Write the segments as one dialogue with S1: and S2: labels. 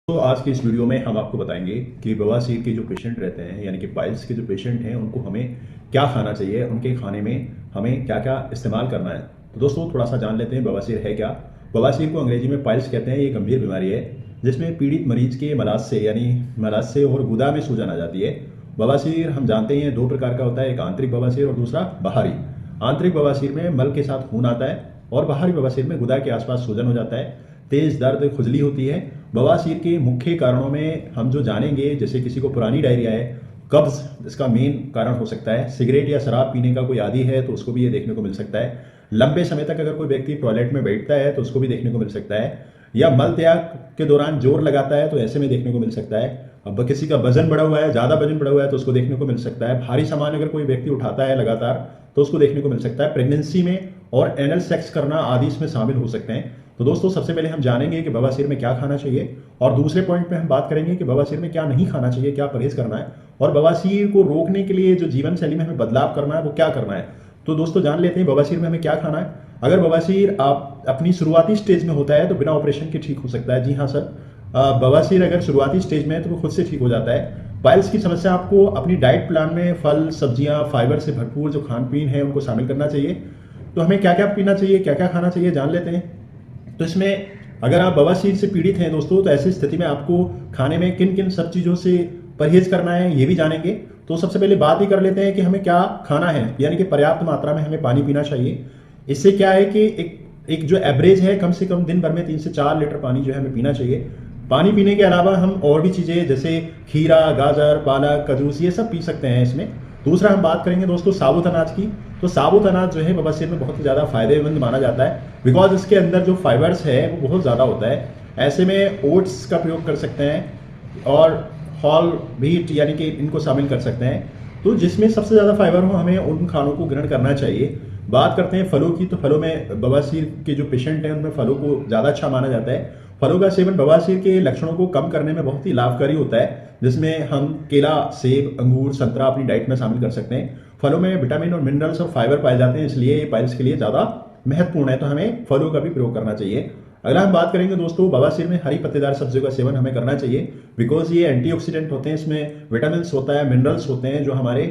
S1: तो आज की इस वीडियो में हम आपको बताएंगे कि बवासीर के जो पेशेंट रहते हैं यानी कि पाइल्स के जो पेशेंट हैं उनको हमें क्या खाना चाहिए, उनके खाने में हमें क्या क्या इस्तेमाल करना है। तो दोस्तों थोड़ा सा जान लेते हैं बवासीर है क्या। बवासीर को अंग्रेजी में पाइल्स कहते हैं। ये गंभीर बीमारी है जिसमें पीड़ित मरीज के मलाज से और गुदा में सूजन आ जाती है। बवासीर हम जानते हैं दो प्रकार का होता है, एक आंतरिक बवासीर और दूसरा बाहरी। आंतरिक बवासीर में मल के साथ खून आता है और बाहरी बवासीर में गुदा के आसपास सूजन हो जाता है, तेज दर्द, खुजली होती है। बवासीर के मुख्य कारणों में हम जो जानेंगे, जैसे किसी को पुरानी डायरिया है, कब्ज इसका मेन कारण हो सकता है, सिगरेट या शराब पीने का कोई आदी है तो उसको भी ये देखने को मिल सकता है, लंबे समय तक अगर कोई व्यक्ति टॉयलेट में बैठता है तो उसको भी देखने को मिल सकता है, या मल त्याग के दौरान जोर लगाता है तो ऐसे में देखने को मिल सकता है। अब किसी का वजन बढ़ा हुआ है, ज़्यादा वजन बढ़ा हुआ है तो उसको देखने को मिल सकता है। भारी सामान अगर कोई व्यक्ति उठाता है लगातार तो उसको देखने को मिल सकता है। प्रेगनेंसी में और एनल सेक्स करना आदि इसमें शामिल हो सकते हैं। तो दोस्तों सबसे पहले हम जानेंगे कि बवासीर में क्या खाना चाहिए, और दूसरे पॉइंट पे हम बात करेंगे कि बवासीर में क्या नहीं खाना चाहिए, क्या परहेज करना है, और बवासीर को रोकने के लिए जो जीवन शैली में हमें बदलाव करना है वो क्या करना है। तो दोस्तों जान लेते हैं बवासीर में हमें क्या खाना है। अगर बवासीर आप अपनी शुरुआती स्टेज में होता है तो बिना ऑपरेशन के ठीक हो सकता है। जी हाँ सर, बवासीर अगर शुरुआती स्टेज में है तो वो खुद से ठीक हो जाता है। पाइल्स की समस्या आपको अपनी डाइट प्लान में फल, सब्जियां, फाइबर से भरपूर जो खान पीन है उनको शामिल करना चाहिए। तो हमें क्या क्या पीना चाहिए, क्या क्या खाना चाहिए, जान लेते हैं। तो इसमें अगर आप बवासीर से पीड़ित हैं दोस्तों तो ऐसी स्थिति में आपको खाने में किन किन सब चीज़ों से परहेज करना है ये भी जानेंगे। तो सबसे पहले बात ही कर लेते हैं कि हमें क्या खाना है, यानी कि पर्याप्त मात्रा में हमें पानी पीना चाहिए। इससे क्या है कि एक जो एवरेज है, कम से कम दिन भर में 3 से 4 लीटर पानी जो है हमें पीना चाहिए। पानी पीने के अलावा हम और भी चीज़ें जैसे खीरा, गाजर, पालक, खजूस ये सब पी सकते हैं इसमें। दूसरा हम बात करेंगे दोस्तों साबुत अनाज की। तो साबुत अनाज जो है बवासीर में बहुत ही ज़्यादा फायदेमंद माना जाता है, बिकॉज इसके अंदर जो फाइबर्स है वो बहुत ज़्यादा होता है। ऐसे में ओट्स का प्रयोग कर सकते हैं और हॉल व्हीट यानी कि इनको शामिल कर सकते हैं। तो जिसमें सबसे ज़्यादा फाइबर हो हमें उन खानों को ग्रहण करना चाहिए। बात करते हैं फलों की, तो फलों में बवासीर के जो पेशेंट हैं उनमें फलों को ज़्यादा अच्छा माना जाता है। फलों का सेवन बवासीर के लक्षणों को कम करने में बहुत ही लाभकारी होता है, जिसमें हम केला, सेब, अंगूर, संतरा अपनी डाइट में शामिल कर सकते हैं। फलों में विटामिन और मिनरल्स और फाइबर पाए जाते हैं, इसलिए ये पाइल्स के लिए ज़्यादा महत्वपूर्ण है, तो हमें फलों का भी प्रयोग करना चाहिए। अगला हम बात करेंगे दोस्तों बवासीर में हरी पत्तेदार सब्जियों का सेवन हमें करना चाहिए, बिकॉज ये एंटीऑक्सीडेंट होते हैं, इसमें विटामिन होता है, मिनरल्स होते हैं जो हमारे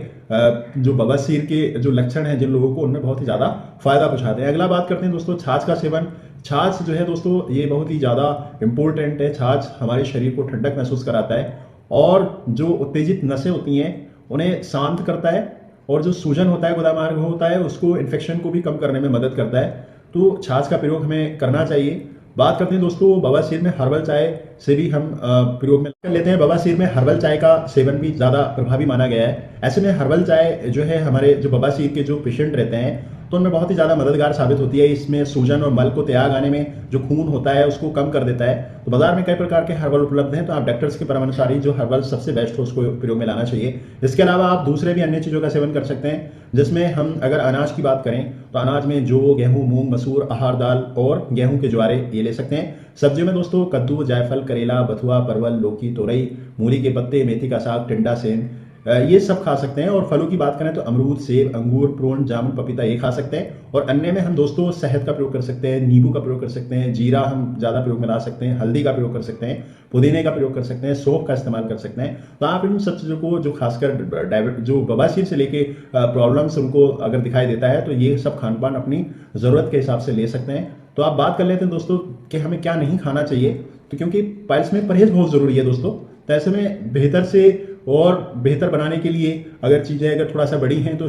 S1: जो बवासीर के जो लक्षण हैं जिन लोगों को उनमें बहुत ही ज़्यादा फायदा पहुंचाते हैं। अगला बात करते हैं दोस्तों छाछ का सेवन। छाछ जो है दोस्तों ये बहुत ही ज़्यादा इंपॉर्टेंट है। छाछ हमारे शरीर को ठंडक महसूस कराता है और जो उत्तेजित नसें होती हैं उन्हें शांत करता है, और जो सूजन होता है, गुदा मार्ग होता है, उसको इन्फेक्शन को भी कम करने में मदद करता है। तो छाछ का प्रयोग हमें करना चाहिए। बात करते हैं दोस्तों बवासीर में हर्बल चाय से भी हम प्रयोग में कर लेते हैं। बवासीर में हर्बल चाय का सेवन भी ज़्यादा प्रभावी माना गया है। ऐसे में हर्बल चाय जो है हमारे जो बवासीर के जो पेशेंट रहते हैं तो उनमें बहुत ही ज़्यादा मददगार साबित होती है। इसमें सूजन और मल को त्याग आने में जो खून होता है उसको कम कर देता है। तो बाजार में कई प्रकार के हर्बल उपलब्ध हैं, तो आप डॉक्टर्स के परामर्श जो हर्बल सबसे बेस्ट हो उसको प्रयोग में लाना चाहिए। इसके अलावा आप दूसरे भी अन्य चीज़ों का सेवन कर सकते हैं, जिसमें हम अगर अनाज की बात करें तो अनाज में जौ, गेहूं, मूंग, मसूर, अरहर दाल और गेहूं के ज्वारे ये ले सकते हैं। सब्जियों में दोस्तों कद्दू, जायफल, करेला, बथुआ, परवल, लौकी, तोरई, मूली के पत्ते, मेथी का साग, टिंडा, सेम ये सब खा सकते हैं। और फलों की बात करें तो अमरूद, सेब, अंगूर, प्रून, जामुन, पपीता ये खा सकते हैं। और अन्य में हम दोस्तों शहद का प्रयोग कर सकते हैं, नींबू का प्रयोग कर सकते हैं, जीरा हम ज़्यादा प्रयोग में ला सकते हैं, हल्दी का प्रयोग कर सकते हैं, पुदीने का प्रयोग कर सकते हैं, सौंफ का इस्तेमाल कर सकते हैं। तो आप इन सब चीज़ों को जो खासकर जो बवासीर से लेके प्रॉब्लम्स उनको अगर दिखाई देता है तो ये सब खान पान अपनी ज़रूरत के हिसाब से ले सकते हैं। तो आप बात कर लेते हैं दोस्तों कि हमें क्या नहीं खाना चाहिए। तो क्योंकि पाइल्स में परहेज बहुत ज़रूरी है दोस्तों, तो ऐसे में बेहतर से और बेहतर बनाने के लिए अगर चीज़ें अगर थोड़ा सा बड़ी हैं तो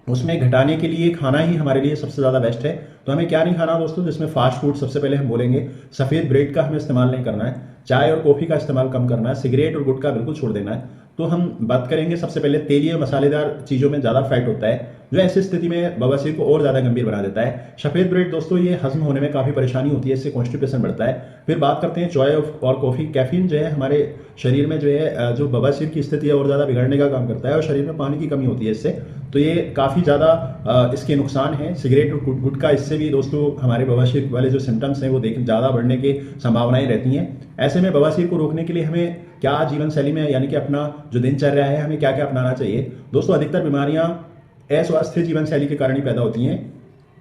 S1: उसमें घटाने के लिए खाना ही हमारे लिए सबसे ज़्यादा बेस्ट है। तो हमें क्या नहीं खाना दोस्तों, जिसमें फास्ट फूड सबसे पहले हम बोलेंगे। सफ़ेद ब्रेड का हमें इस्तेमाल नहीं करना है, चाय और कॉफ़ी का इस्तेमाल कम करना है, सिगरेट और गुटखा बिल्कुल छोड़ देना है। तो हम बात करेंगे सबसे पहले तेलीय मसालेदार चीज़ों में ज़्यादा फैट होता है, जो ऐसी स्थिति में बवासीर को और ज़्यादा गंभीर बना देता है। सफ़ेद ब्रेड दोस्तों ये हजम होने में काफ़ी परेशानी होती है, इससे कॉन्स्टिपेशन बढ़ता है। फिर बात करते हैं चाय और कॉफ़ी। कैफीन जो है हमारे शरीर में जो है जो बवासीर की स्थिति है और ज़्यादा बिगड़ने का काम करता है, और शरीर में पानी की कमी होती है इससे, तो ये काफ़ी ज़्यादा इसके नुकसान हैं। सिगरेट और गुटखा इससे भी दोस्तों हमारे बवासीर वाले जो सिम्टम्स हैं वो ज़्यादा बढ़ने की संभावनाएं रहती हैं। ऐसे में बवासीर को रोकने के लिए हमें क्या जीवन शैली में यानी कि अपना जो दिनचर्या है हमें क्या क्या अपनाना चाहिए। दोस्तों अधिकतर बीमारियां अस्वस्थ जीवन शैली के कारण ही पैदा होती हैं।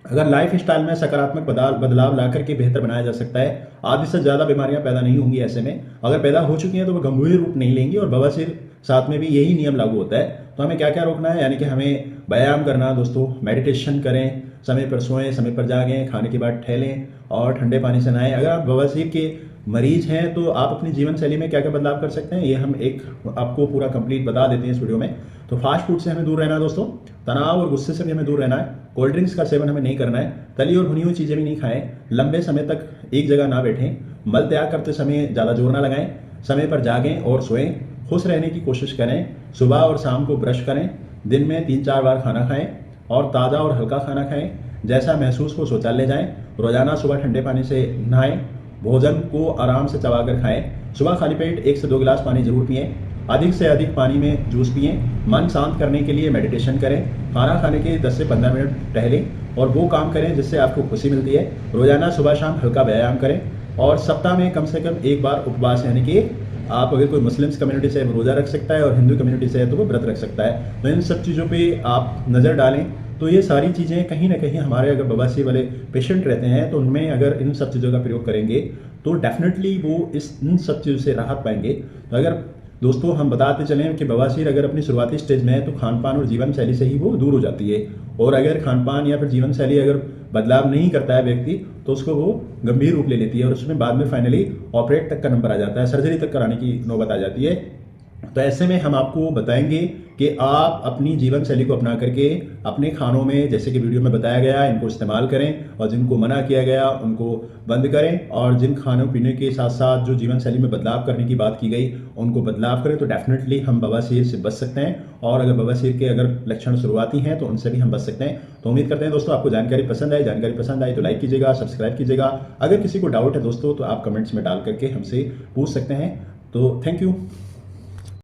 S1: अगर लाइफ स्टाइल में सकारात्मक बदलाव ला करके बेहतर बनाया जा सकता है, आधी से ज़्यादा बीमारियां पैदा नहीं होंगी। ऐसे में अगर पैदा हो चुकी हैं तो वो गंभीर रूप नहीं लेंगी, और बवासीर साथ में भी यही नियम लागू होता है। तो हमें क्या क्या रोकना है, यानी कि हमें व्यायाम करना दोस्तों, मेडिटेशन करें, समय पर सोएं, समय पर जागें, खाने के बाद टहलें और ठंडे पानी से नहाएं। अगर आप बवासीर के मरीज हैं तो आप अपनी जीवन शैली में क्या क्या बदलाव कर सकते हैं, ये हम एक आपको पूरा कंप्लीट बता देते हैं इस वीडियो में। तो फास्ट फूड से हमें दूर रहना है दोस्तों, तनाव और गुस्से से भी हमें दूर रहना है, कोल्ड ड्रिंक्स का सेवन हमें नहीं करना है, तली और भुनी हुई चीज़ें भी नहीं खाएं, लंबे समय तक एक जगह ना बैठें, मल त्याग करते समय ज़्यादा जोर ना लगाएं, समय पर जागें और सोएं, खुश रहने की कोशिश करें, सुबह और शाम को ब्रश करें, दिन में 3-4 बार खाना खाएं और ताज़ा और हल्का खाना खाएं, जैसा महसूस हो शौचालय जाएं, रोजाना सुबह ठंडे पानी से नहाएं, भोजन को आराम से चबाकर खाएं, सुबह खाली पेट 1 से 2 गिलास पानी जरूर पिएं, अधिक से अधिक पानी में जूस पिएं, मन शांत करने के लिए मेडिटेशन करें, खाना खाने के 10 से 15 मिनट टहलें और वो काम करें जिससे आपको खुशी मिलती है, रोजाना सुबह शाम हल्का व्यायाम करें और सप्ताह में कम से कम एक बार उपवास, यानी कि आप अगर कोई मुस्लिम्स कम्युनिटी से रोज़ा रख सकता है और हिंदू कम्युनिटी से है तो वो व्रत रख सकता है। तो इन सब चीज़ों पे आप नज़र डालें। तो ये सारी चीज़ें कहीं ना कहीं हमारे अगर बवासीर वाले पेशेंट रहते हैं तो उनमें अगर इन सब चीज़ों का प्रयोग करेंगे तो डेफिनेटली वो इन सब चीज़ों से राहत पाएंगे। तो अगर दोस्तों हम बताते चलें कि बवासीर अगर अपनी शुरुआती स्टेज में है तो खान पान और जीवन शैली से ही वो दूर हो जाती है, और अगर खान पान या फिर जीवन शैली अगर बदलाव नहीं करता है व्यक्ति तो उसको वो गंभीर रूप ले लेती है और उसमें बाद में फाइनली ऑपरेट तक का नंबर आ जाता है, सर्जरी तक कराने की नौबत आ जाती है। तो ऐसे में हम आपको बताएंगे कि आप अपनी जीवन शैली को अपना करके अपने खानों में, जैसे कि वीडियो में बताया गया, इनको इस्तेमाल करें और जिनको मना किया गया उनको बंद करें, और जिन खानों पीने के साथ साथ जो जीवन शैली में बदलाव करने की बात की गई उनको बदलाव करें। तो डेफिनेटली हम बवासीर से बच सकते हैं, और अगर बवासीर के अगर लक्षण शुरुआती हैं तो उनसे भी हम बच सकते हैं। तो उम्मीद करते हैं दोस्तों आपको जानकारी पसंद आई तो लाइक कीजिएगा, सब्सक्राइब कीजिएगा। अगर किसी को डाउट है दोस्तों तो आप कमेंट्स में डाल करके हमसे पूछ सकते हैं। तो थैंक यू।